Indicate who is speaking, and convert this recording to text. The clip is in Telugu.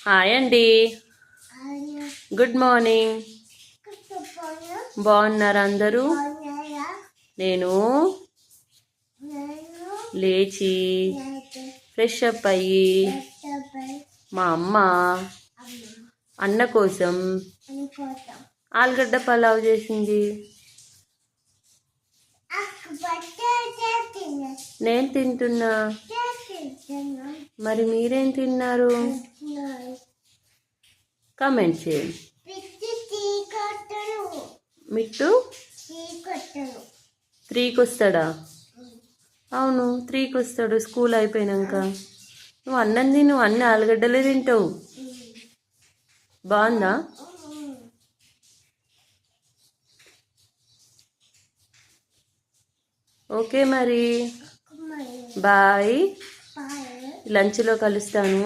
Speaker 1: హాయ్ అండి. Good morning. బాగున్నారా అందరూ? నేను లేచి ఫ్రెష్ అప్ అయ్యి మా అమ్మ అన్న కోసం ఆలుగడ్డ పలావ్ చేసింది. నేను తింటున్నా. మరి మీరేం తిన్నారు? కామెంట్ చేయండి. మిట్టు 3కి వస్తాడా? అవును, 3కి వస్తాడు స్కూల్ అయిపోయినాక. నువ్వు అన్నం తిను, అన్ని ఆలుగడ్డలే తింటావు. బాగుందా? ఓకే మరి బాయ్. లంచ్లో కలుస్తాను.